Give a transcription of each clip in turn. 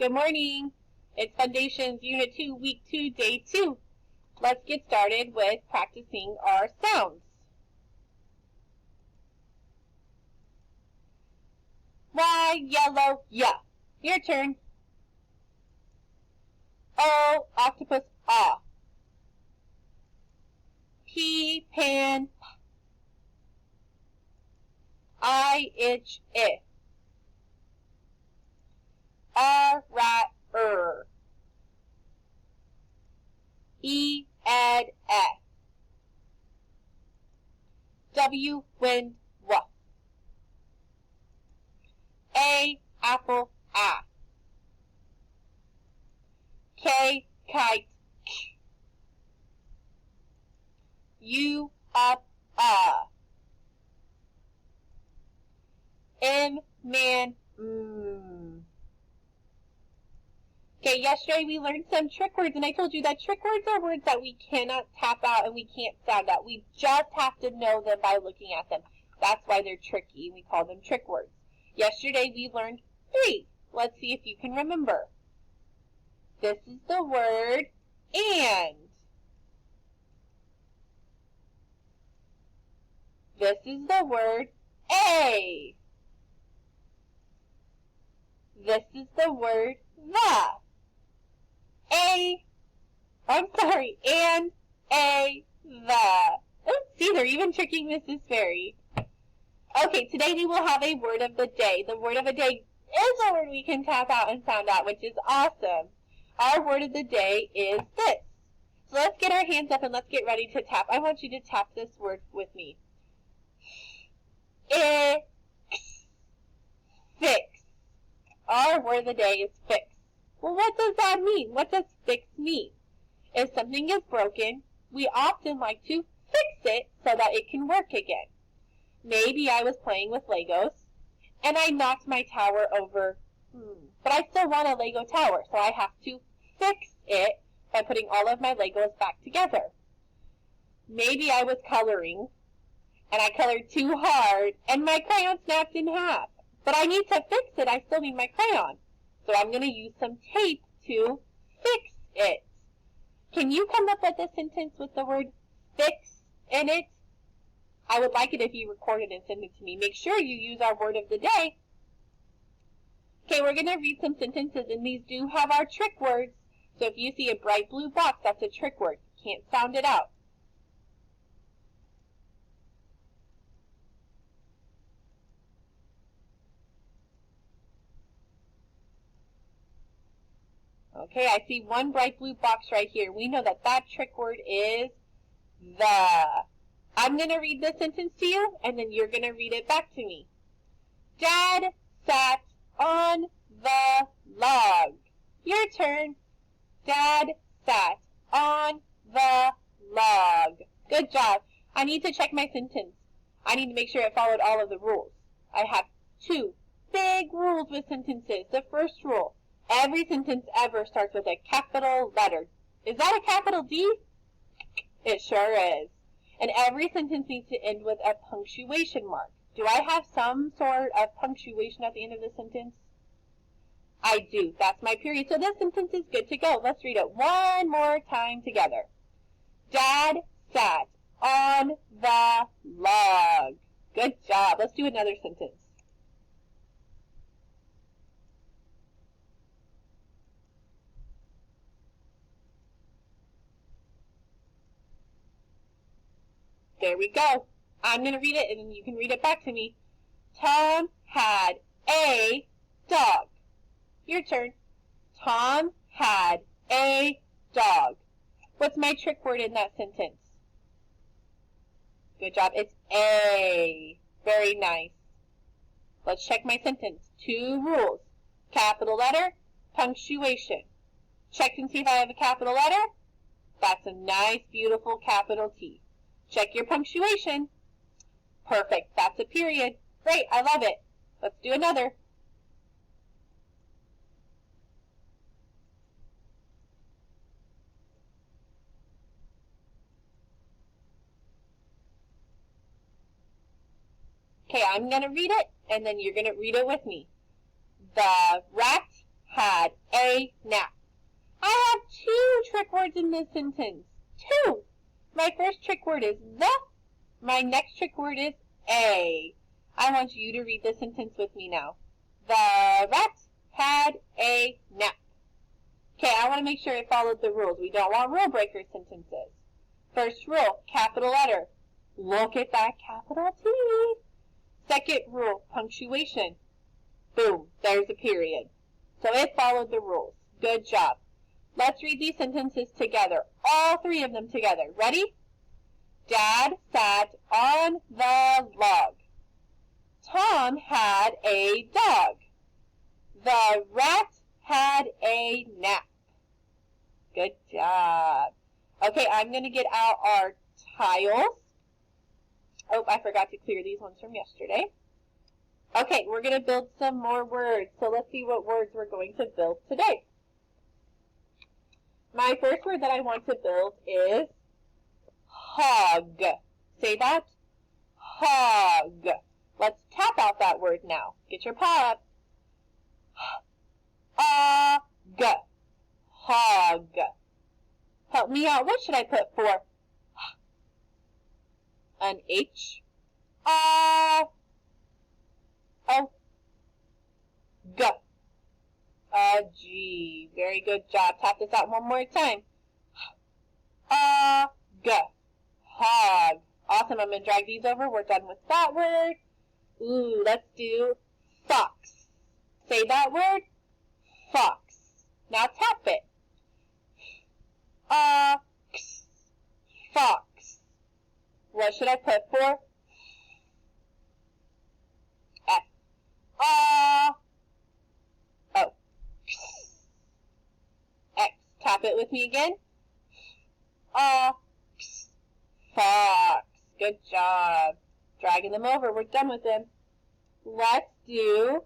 Good morning. It's Fundations Unit 2, Week 2, Day 2. Let's get started with practicing our sounds. Y, yellow, yeah. Your turn. O, octopus, ah. P, pan, I, itch, I. R, rat, E, add, W, wind, w. A, apple, a. K, kite, k. U, up, M, man, Okay, yesterday we learned some trick words, and I told you that trick words are words that we cannot tap out and we can't sound out. We just have to know them by looking at them. That's why they're tricky. We call them trick words. Yesterday we learned 3. Let's see if you can remember. This is the word and. This is the word a. This is the word the. And a, the. Oops, see, they're even tricking Mrs. Fairy. Okay, today we will have a word of the day. The word of the day is a word we can tap out and sound out, which is awesome. Our word of the day is this. So let's get our hands up and let's get ready to tap. I want you to tap this word with me. Fix. Our word of the day is fix. Well, what does that mean? What does fix mean? If something is broken, we often like to fix it so that it can work again. Maybe I was playing with Legos and I knocked my tower over, but I still want a Lego tower, so I have to fix it by putting all of my Legos back together. Maybe I was coloring and I colored too hard and my crayon snapped in half, but I need to fix it. I still need my crayon, so I'm going to use some tape to fix it. Can you come up with a sentence with the word fix in it? I would like it if you record it and send it to me. Make sure you use our word of the day. Okay, we're going to read some sentences, and these do have our trick words. So if you see a bright blue box, that's a trick word. You can't sound it out. Okay, I see one bright blue box right here. We know that that trick word is the. I'm going to read the sentence to you, and then you're going to read it back to me. Dad sat on the log. Your turn. Dad sat on the log. Good job. I need to check my sentence. I need to make sure it followed all of the rules. I have 2 big rules with sentences. The first rule, every sentence ever starts with a capital letter. Is that a capital D? It sure is. And every sentence needs to end with a punctuation mark. Do I have some sort of punctuation at the end of the sentence? I do. That's my period. So this sentence is good to go. Let's read it one more time together. Dad sat on the log. Good job. Let's do another sentence. There we go. I'm going to read it, and then you can read it back to me. Tom had a dog. Your turn. Tom had a dog. What's my trick word in that sentence? Good job. It's a. Very nice. Let's check my sentence. 2 rules. Capital letter, punctuation. Check and see if I have a capital letter. That's a nice, beautiful capital T. Check your punctuation. Perfect. That's a period. Great. I love it. Let's do another. Okay, I'm going to read it, and then you're going to read it with me. The rat had this sentence? 2. My first trick word is the. My next trick word is a. I want you to read this sentence with me now. The rat had a nap. Okay, I want to make sure it followed the rules. We don't want rule breaker sentences. First rule, capital letter. Look at that capital T. Second rule, punctuation. Boom, there's a period. So it followed the rules. Good job. Let's read these sentences together. All 3 of them together. Ready? Dad sat on the log. Tom had a dog. The rat had a nap. Good job. Okay, I'm going to get out our tiles. Oh, I forgot to clear these ones from yesterday. Okay, we're going to build some more words. So let's see what words we're going to build today. My first word that I want to build is hog. Say that. Hog. Let's tap out that word now. Get your paw up. Hog. Help me out. What should I put for? An H. O. G. A G. Very good job. Tap this out one more time. G. Hog. Awesome. I'm going to drag these over. We're done with that word. Ooh, let's do fox. Say that word. Fox. Now tap it. Fox. What should I put for? F. O. X. Tap it with me again. Fox. Good job. Dragging them over. We're done with them. Let's do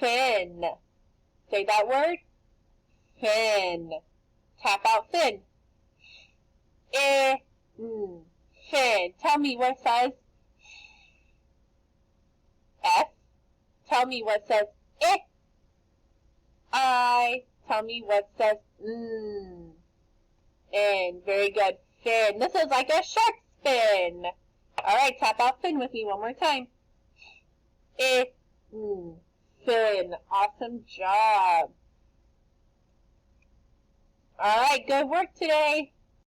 fin. Say that word. Fin. Tap out fin. Fin. Tell me what says F. Tell me what says I. Tell me what says N. Very good. Fin. This is like a shark's fin. Alright, tap out fin with me one more time. Fin. Awesome job. Alright, good work today.